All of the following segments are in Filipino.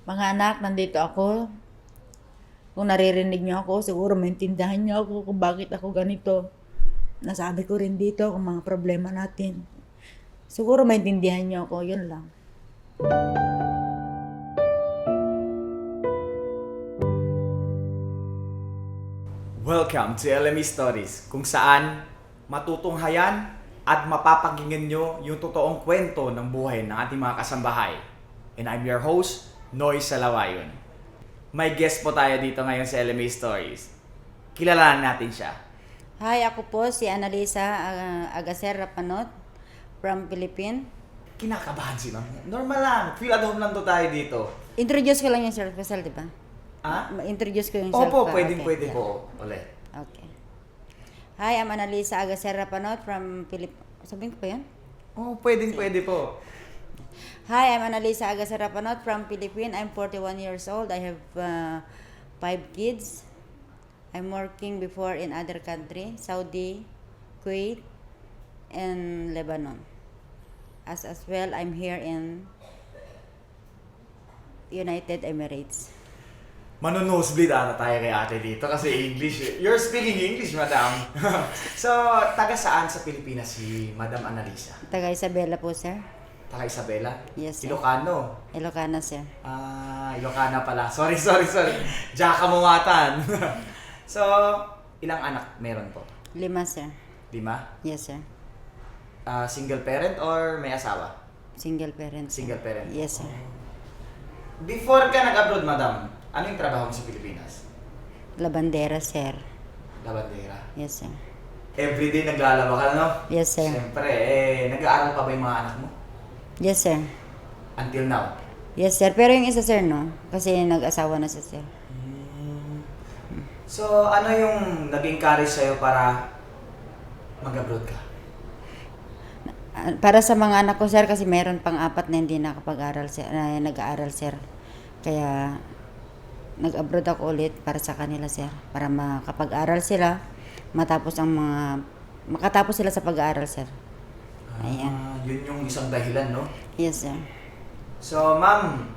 Mga anak, nandito ako. Kung naririnig niyo ako, siguro maintindihan niyo ako kung bakit ako ganito. Nasabi ko rin dito kung mga problema natin. Siguro maintindihan niyo ako, yun lang. Welcome to LME Stories, kung saan matutunghayan at mapapakinggan nyo yung totoong kwento ng buhay ng ating mga kasambahay. And I'm your host, Noy Salawayon. May guest po tayo dito ngayon sa LME Stories. Kilalanan natin siya. Hi, ako po si Annalisa Agacer Rapanot from Philippines. Kinakabahan si ma'am. Normal lang, feel at home lang to tayo dito. Introduce ko lang yung self special, di ba? Ha? Introduce ko yung self Opo, okay, pwede yeah. po. Ulit. Okay. Hi, I'm Annalisa Agacer Rapanot from Philippines. Sabihin ko pa yan? Oh, pwede po. Hi, I'm Annalisa Agacer Rapanot from Philippines. I'm 41 years old. I have 5 kids. I'm working before in other country, Saudi, Kuwait, and Lebanon. As well, I'm here in United Emirates. Mano-nosebleed ata tayo kay ate dito kasi English. You're speaking English, madam. So, taga saan sa Pilipinas si Madam Annalisa? Taga Isabela po, sir. Taga Isabela? Yes, sir. Ilocano? Ilocana, sir. Ilocana pala. Sorry. Jakamuatan. So, ilang anak meron po? 5, sir. 5? Yes, sir. Single parent or may asawa? Single parent. Sir. Single parent? Yes, sir. Before ka nag-abroad, madam, ano yung trabaho mo sa Pilipinas? Labandera, sir. Labandera. Yes, sir. Everyday naglalaba ka, no? Yes, sir. Siyempre, nag-aaral pa ba yung mga anak mo? Yes, sir. Until now? Yes, sir. Pero yung isa, sir, no? Kasi nag-asawa na siya, sir. So, ano yung nag-encourage sa'yo para mag-abroad ka? Para sa mga anak ko, sir, kasi meron pang 4 na hindi nakapag-aral, sir, nag-aaral, sir. Kaya, nag-abroad ako ulit para sa kanila, sir. Para makapag-aral sila, makatapos sila sa pag-aaral, sir. Ayan. Yun yung isang dahilan, no? Yes, sir. So, ma'am,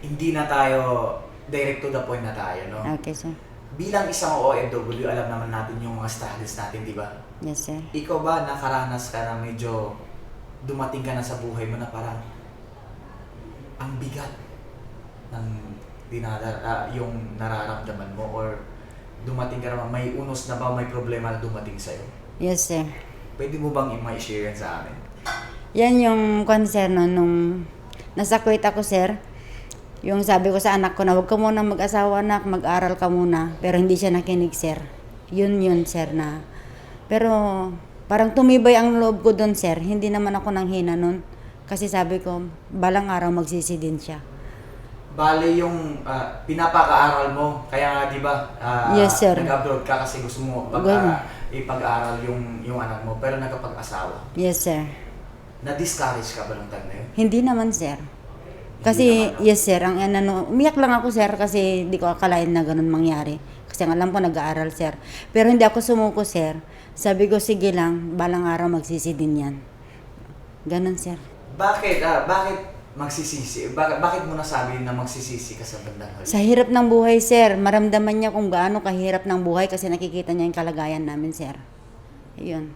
hindi na tayo direct to the point na tayo, no? Okay, sir. Bilang isang OFW, alam naman natin yung mga struggles natin, di ba? Yes, sir. Ikaw ba nakaranas ka na medyo dumating ka na sa buhay mo na parang ang bigat ng yung nararamdaman mo or dumating ka naman, may unos na ba, may problema na dumating sa'yo? Yes, sir. Pwede mo bang i-share yan sa amin? Yan yung concern, no, nung nasa Kuwait ako, sir. Yung sabi ko sa anak ko na huwag ka muna mag-asawa, anak, mag-aral ka muna. Pero hindi siya nakinig, sir. Yun, sir, na. Pero parang tumibay ang loob ko doon, sir. Hindi naman ako nanghina nun. Kasi sabi ko, balang araw magsisi din siya. Bale yung pinapakaaral mo, kaya nga di ba Yes, sir. nag-abroad ka kasi gusto mo ipag-aral yung anak mo, pero nagkapag-asawa. Yes, sir. Na-discourage ka ba nung time na yun? Hindi naman, sir. Kasi, yes, sir, umiyak lang ako, sir, kasi di ko akalain na ganun mangyari. Kasi ang alam ko, nag-aaral, sir. Pero hindi ako sumuko, sir. Sabi ko, sige lang, balang araw magsisi din yan. Ganun, sir. Bakit magsisisi? Bakit mo nasabi na magsisisi ka sa bandang huli? Sa hirap ng buhay, sir, maramdaman niya kung gaano kahirap ng buhay kasi nakikita niya yung kalagayan namin, sir. Ayun.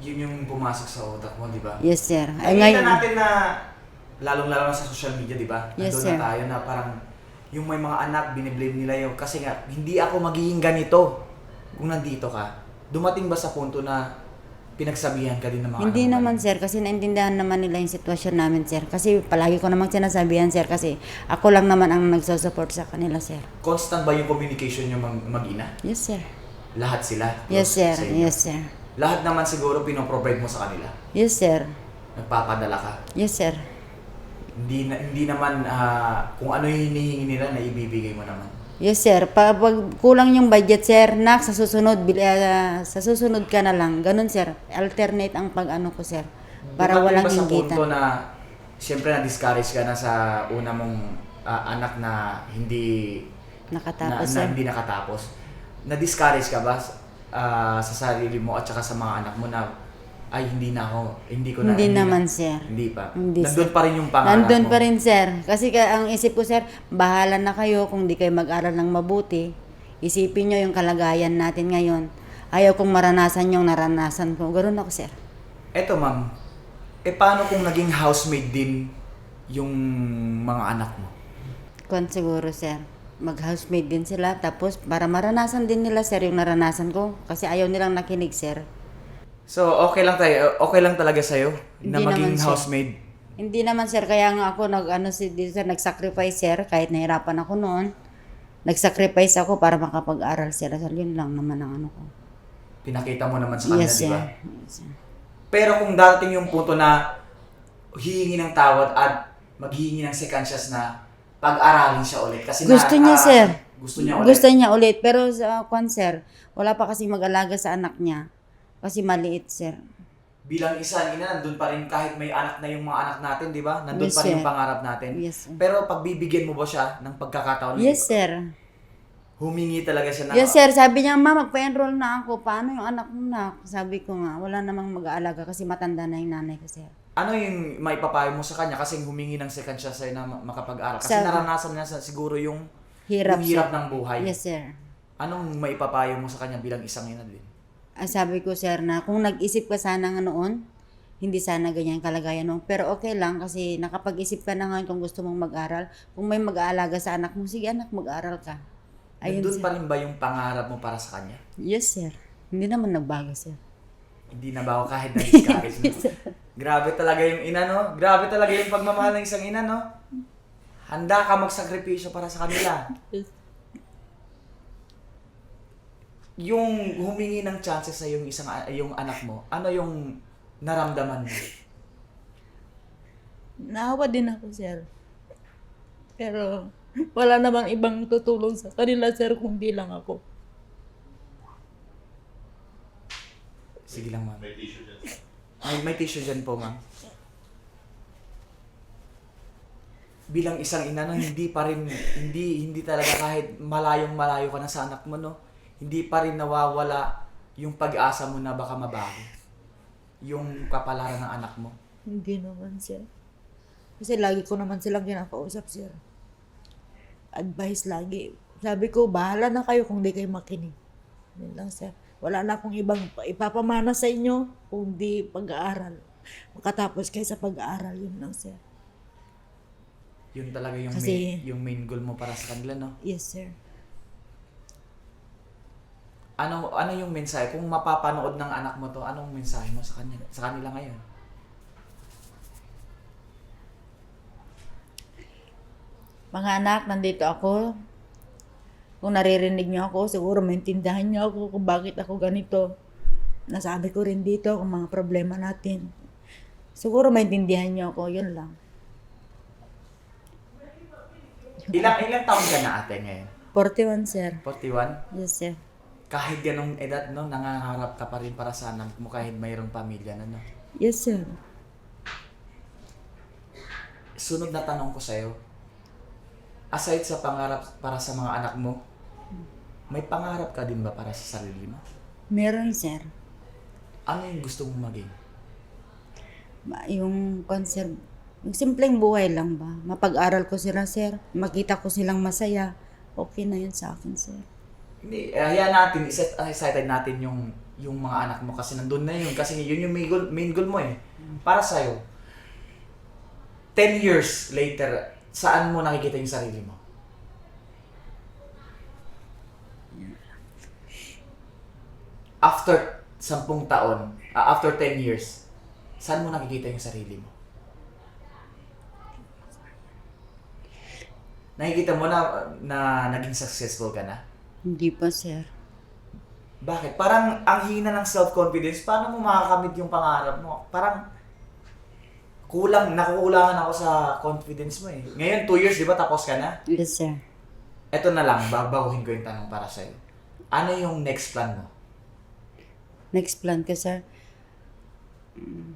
Yun yung pumasok sa utak mo, di ba? Yes, sir. Nakikita natin na, lalong-lalo na sa social media, di ba? Yes, Nandun sir. na tayo na parang, yung may mga anak, biniblame nila yung, kasi nga, hindi ako magiging ganito kung nandito ka. Dumating ba sa punto na pinagsabihan ka din ng mga Hindi anak mo? naman, sir, kasi naintindihan naman nila yung sitwasyon namin, sir. Kasi palagi ko namang sinasabihan, sir, kasi ako lang naman ang nagsusupport sa kanila, sir. Constant ba yung communication yung mag-ina? Yes, sir. Lahat sila? Yes, close sir. sa inyo? Yes, sir. Lahat naman siguro pinoprovide mo sa kanila? Yes, sir. Nagpapadala ka? Yes, sir. Hindi naman kung ano yung hinihingi nila na ibibigay mo naman? Yes, sir. Pag kulang yung budget, sir, sa susunod ka na lang. Ganun, sir. Alternate ang pag-ano ko, sir. Para Dumating walang ba sa inggitan. punto na siyempre na-discourage ka na sa una mong anak na hindi Nakatapos, na sir. hindi nakatapos? Na-discourage ka ba sa sarili mo at saka sa mga anak mo na Ay, hindi Hindi naman, sir. Hindi pa. Hindi, Nandun sir. pa rin yung pangarap Nandun mo. pa rin, sir. Kasi ang isip ko, sir, bahala na kayo kung di kayo mag-aral ng mabuti. Isipin nyo yung kalagayan natin ngayon. Ayaw kong maranasan yung naranasan ko. Ganoon ako, sir. Eto, ma'am. Paano kung naging housemaid din yung mga anak mo? Kung siguro, sir, mag-housemaid din sila. Tapos, para maranasan din nila, sir, yung naranasan ko. Kasi ayaw nilang nakinig, sir. So, okay lang talaga sa'yo na Hindi maging naman, sir. housemaid? Hindi naman, sir. Kaya nga ako, nag-sacrifice, sir. Kahit nahirapan ako noon. Nag-sacrifice ako para makapag-aral, sir. So, yun lang naman ang ano ko. Pinakita mo naman sa kanya, Yes, di sir. ba? Yes, sir. Pero kung darating yung punto na hihingi ng tawad at maghihingi ng second chance na pag-aralin siya ulit. Kasi Gusto niya, sir. Gusto niya ulit. Gusto niya ulit. Pero sa sir, wala pa kasi mag-alaga sa anak niya. Kasi maliit, sir. Bilang isa, ina, nandun pa rin kahit may anak na yung mga anak natin, di ba? Nandun Yes, pa rin sir. yung pangarap natin. Yes, sir. Pero pagbibigyan mo ba siya ng pagkakataon? Yes, sir. Humingi talaga siya ng... Yes, sir. Sabi niya, ma, magpa-enroll na ako. Paano yung anak mo na? Sabi ko nga, wala namang mag-aalaga kasi matanda na yung nanay ko, sir. Ano yung maipapayo mo sa kanya kasi humingi ng second chance sa'yo na makapag-aral? Kasi Sir. naranasan niya siguro yung Hirap, yung hirap sir. ng buhay. Yes, sir. Anong maipapayo mo sa kanya bilang isang ina din? Sabi ko, sir, na kung nag-isip ka sana nga noon, hindi sana ganyan yung kalagayan noon. Pero okay lang kasi nakapag-isip ka na ngayon kung gusto mong mag-aral. Kung may mag-aalaga sa anak mo, sige anak, mag-aral ka. Ayun, Nandun sir. pa rin ba yung pangarap mo para sa kanya? Yes, sir. Hindi naman nagbago, sir. Hindi na ba ako kahit na-discourage no? Grabe talaga yung ina, no? Grabe talaga yung pagmamahal ng isang ina, no? Handa ka magsakripisyo para sa kanila. Yung humingi ng chances sa yung anak mo, ano yung naramdaman mo? Naawa din ako, sir. Pero wala namang ibang tutulong sa kanila, sir, kundi lang ako. Sige lang, ma'am. May tissue dyan po, ma'am. Bilang isang ina no, hindi talaga kahit malayo ka na sa anak mo, no? Hindi pa rin nawawala yung pag-asa mo na baka mabago yung kapalaran ng anak mo. Hindi naman, sir. Kasi lagi ko naman silang kinakausap, sir. Advice lagi. Sabi ko, bahala na kayo kung di kayo makinig. Yun lang, sir. Wala na akong ibang ipapamana sa inyo kung di pag-aaral. Makatapos kayo sa pag-aaral, yun lang, sir. Yun talaga yung Kasi- yung main goal mo para sa kanila, no? Yes, sir. Ano yung mensahe kung mapapanood ng anak mo to? Anong mensahe mo sa kanila ngayon? Mga anak, nandito ako. Kung naririnig niyo ako, siguro maintindihan niyo ako kung bakit ako ganito. Nasabi ko rin dito kung mga problema natin. Siguro maintindihan niyo ako, yun lang. Ilang taon ka na ate ngayon? 41, sir. 41? Yes, sir. Kahit ganong edad, no, nangangarap ka pa rin para sa anak mo kahit mayroong pamilya na, no? Yes, sir. Sunod na tanong ko sa'yo. Aside sa pangarap para sa mga anak mo, may pangarap ka din ba para sa sarili mo? Meron, sir. Ano yung gusto mong maging? Yung concert, yung simpleng buhay lang ba? Mapag-aral ko sila, sir. Makita ko silang masaya. Okay na yun sa akin, sir. Hindi, hayaan natin, iset aside natin yung mga anak mo kasi nandun na yun. Kasi yun yung main goal mo eh. Para sa'yo, 10 years later, saan mo nakikita yung sarili mo? After 10 taon, after 10 years, saan mo nakikita yung sarili mo? Nakikita mo na naging successful ka na? Hindi pa, sir. Bakit? Parang ang hina ng self-confidence. Paano mo makakamit yung pangarap mo? Parang nakukulangan ako sa confidence mo eh. Ngayon, 2 years, di ba, tapos ka na? Yes, sir. Eto na lang, babaguhin ko yung tanong para sa'yo. Ano yung next plan mo? Next plan ko, sir.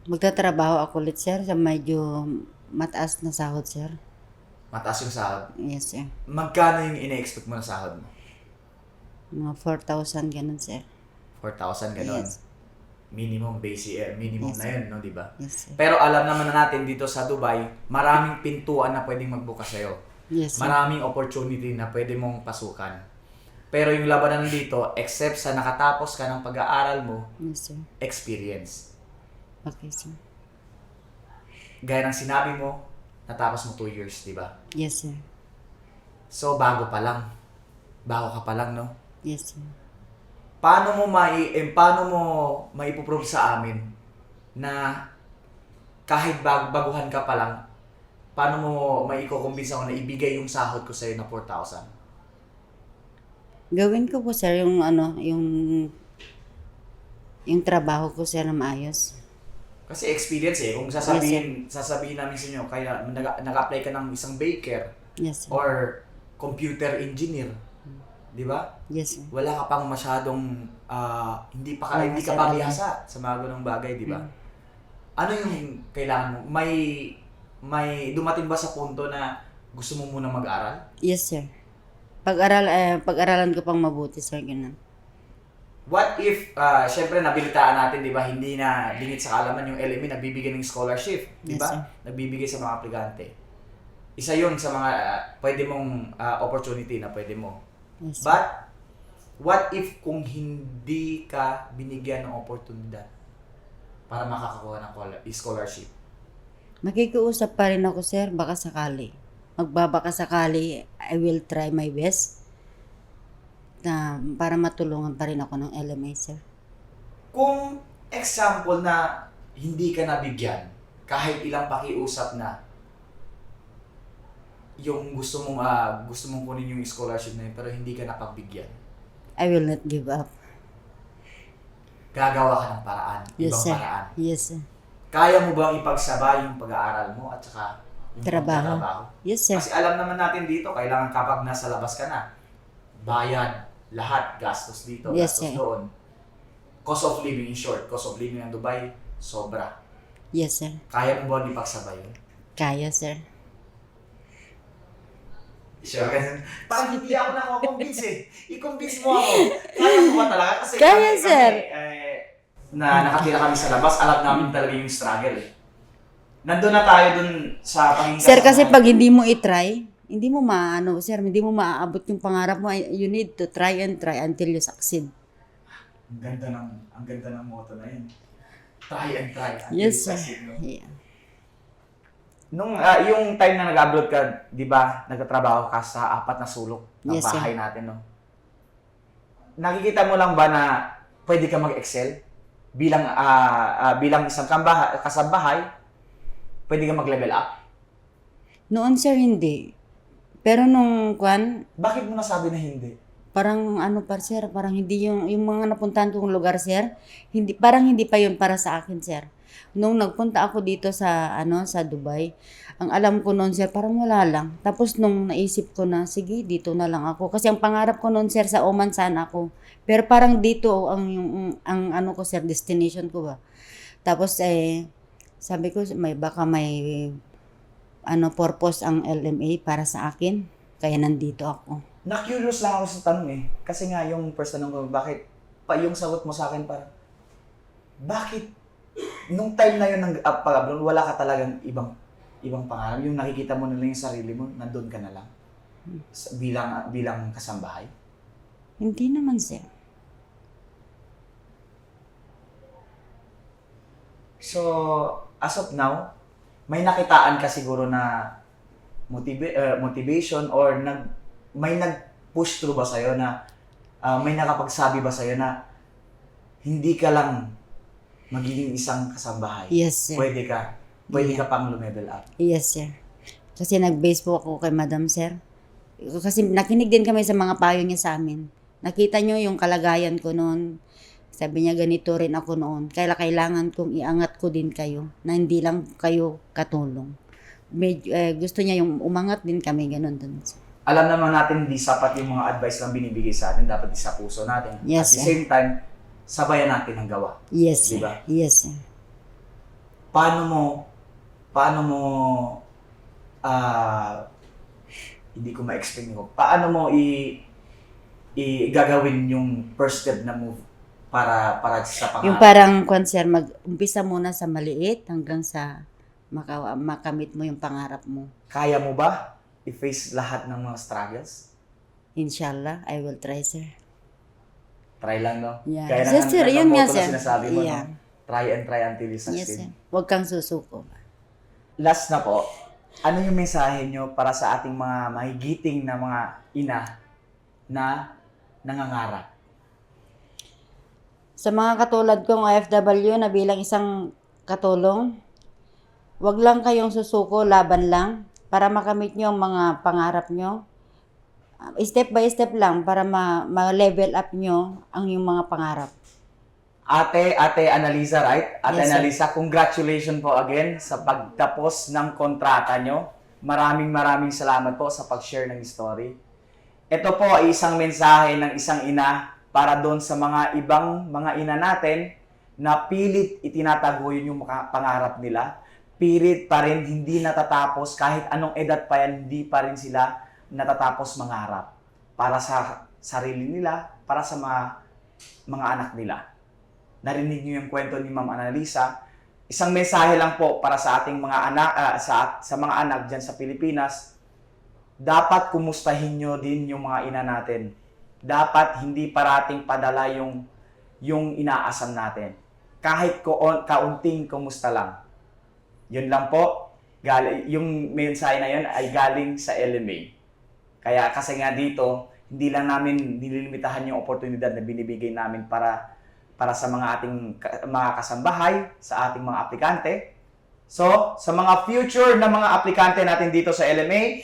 Magtatrabaho ako ulit, sir, sa medyo mataas na sahod, sir. Mataas yung sahod. Yes, sir. Magkano yung ina-expect mo na sahod mo? Mga 4,000 ganun, sir. 4,000, gano'n. Yes. minimum basic, minimum Yes, na yun, no, di ba? Yes, sir. Pero alam naman na natin dito sa Dubai, maraming pintuan na pwedeng magbukas sa'yo. Yes, sir. Maraming opportunity na pwede mong pasukan. Pero yung labanan dito, except sa nakatapos ka ng pag-aaral mo, Yes, sir. experience. Okay, sir. Gaya ng sinabi mo, natapos mo 2 years, di ba? Yes, sir. So, bago pa lang. Bago ka pa lang, no? Yes, sir. Paano mo maipoprove sa amin na kahit baguhan ka pa lang, paano mo maikukumbinsa ko na ibigay yung sahod ko sa'yo na 4,000? Gawin ko po, sir, yung yung trabaho ko, sir, na maayos. Kasi experience kung sasabihin namin sa inyo, kaya nag-apply ka ng isang baker Yes, sir. or computer engineer, di ba? Yes, sir. Wala ka pang masyadong, hindi ka pa bihasa sa mga ganung bagay, di ba? Ano yung kailangan mo? May dumating ba sa punto na gusto mo muna mag-aral? Yes, sir. Pag-aralan ko pang mabuti, sir, ganun. What if, syempre nabilitaan natin, di ba, hindi na lingit sa kalaman yung LME, nagbibigay ng scholarship, di Yes, ba? sir. Nagbibigay sa mga aplikante. Isa yun sa mga pwede mong opportunity na pwede mo. Yes, sir. But, what if kung hindi ka binigyan ng oportunidad para makakakuha ng scholarship? Makikiusap pa rin ako, sir, baka sakali. Magbabaka sakali, I will try my best na para matulungan pa rin ako ng LMA, sir. Kung example na hindi ka nabigyan, kahit ilang pakiusap na, yung gusto mong kunin yung scholarship na yun, pero hindi ka napagbigyan, I will not give up. gagawa ka ng paraan, Yes, ibang sir. paraan. Yes, sir. Kaya mo bang ipagsabay yung pag-aaral mo at saka yung Trabaho. pagtatrabaho? Yes, sir. Kasi alam naman natin dito, kailangan kapag nasa labas ka na, bayad, lahat, gastos dito, Yes, gastos sir. doon. Cost of living, in short, cost of living ng Dubai, sobra. Yes, sir. Kaya mo ba ipagsabay yun? Kaya, sir. Sure. Parang hindi ako nakakonvince eh. I-convince mo ako. Kaya mo ba talaga? Kasi Kaya, sir. na nakatira kami sa labas, alam namin talaga yung struggle eh. Nandun na tayo dun sa pangingkas. Sir, kasi pag hindi mo i-try, hindi mo maano, sir, hindi mo maaabot yung pangarap mo. You need to try and try until you succeed. Ang ganda ng motto na yun. Try and try. until Yes, you sir. succeed, no? Yeah. Nung yung time na nag-abroad ka, di ba, nagtatrabaho ka sa 4 na sulok ng Yes, sir. bahay natin, no? Nakikita mo lang ba na pwede ka mag-excel bilang isang kasambahay, pwede ka mag-level up? Noon, sir, hindi. Pero nung Bakit mo nasabi na hindi? parang ano pa, sir, parang hindi yung mga napuntahan kong lugar, sir, parang hindi pa yun para sa akin, sir. Nung nagpunta ako dito sa Dubai, ang alam ko noon, sir, parang wala lang. Tapos nung naisip ko na, sige, dito na lang ako. Kasi ang pangarap ko noon, sir, sa Oman sana ako. Pero parang dito ang ano ko, sir, destination ko ba. Tapos sabi ko, baka may purpose ang LMA para sa akin. Kaya nandito ako. Na-curious lang ako sa tanong eh. Kasi nga yung first tanong ko, bakit pa yung sagot mo sa akin parang, bakit nung time na yun ng pag-abroad, wala ka talagang ibang pangarap? Yung nakikita mo na lang yung sarili mo, nandun ka na lang? Bilang kasambahay? Hindi naman, sir. So, as of now, may nakitaan ka siguro na motivation or may nag-push through ba sa'yo na may nakapagsabi ba sa'yo na hindi ka lang magiging isang kasambahay? Yes, sir. Pwede ka pang lumevel up. Yes, sir. Kasi nag-base po ako kay Madam, sir. Kasi nakinig din kami sa mga payo niya sa amin. Nakita niyo yung kalagayan ko noon. Sabi niya, ganito rin ako noon. Kailangan kong iangat ko din kayo na hindi lang kayo katulong. Gusto niya yung umangat din kami, ganun dun. Alam naman natin hindi sapat yung mga advice lang binibigay sa atin. Dapat sa puso natin. Yes, At the sir. same time, sabayan natin ang gawa. Yes, sir. Diba? Yes, sir. Paano mo hindi ko ma-explain ko. Paano mo gagawin yung first step na move para sa pangarap? Yung parang sir, mag-umpisa muna sa maliit hanggang sa makamit mo yung pangarap mo. Kaya mo ba i-face lahat ng mga struggles? Inshallah, I will try, sir. Try lang, no? Yeah. Kaya Yes, sir. Yun nga, sir. sinasabi mo, Yeah. no? Try and try until you Yes, succeed. sir. Huwag kang susuko. Last na po, ano yung mensahe nyo para sa ating mga mahigiting na mga ina na nangangarap? Sa mga katulad kong OFW na bilang isang katulong, wag lang kayong susuko, laban lang para makamit nyo ang mga pangarap nyo. Step by step lang para ma-level up nyo ang yung mga pangarap. Ate Annalisa, right? Ate Yes, sir. Annalisa, congratulations po again sa pagtapos ng kontrata nyo. Maraming salamat po sa pag-share ng story. Ito po ay isang mensahe ng isang ina para doon sa mga ibang mga ina natin na pilit itinataguhin yung pangarap nila. Pilit pa rin hindi natatapos, kahit anong edad pa yan, hindi pa rin sila natatapos mangarap. Para sa sarili nila, para sa mga anak nila. Narinig niyo yung kwento ni Ma'am Annalisa. Isang mensahe lang po para sa ating mga anak, sa mga anak dyan sa Pilipinas. Dapat kumustahin nyo din yung mga ina natin. Dapat hindi parating padala yung inaasam natin. Kahit kaunting kumusta lang. Yun lang po. Yung mensahe na yun ay galing sa LMA. Kaya kasi nga dito, hindi lang namin nililimitahan yung oportunidad na binibigay namin para sa mga ating mga kasambahay, sa ating mga aplikante. So, sa mga future na mga aplikante natin dito sa LMA,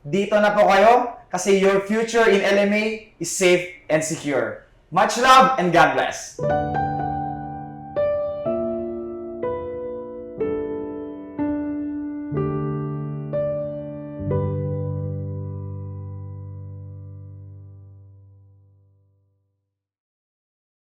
dito na po kayo kasi your future in LMA is safe and secure. Much love and God bless!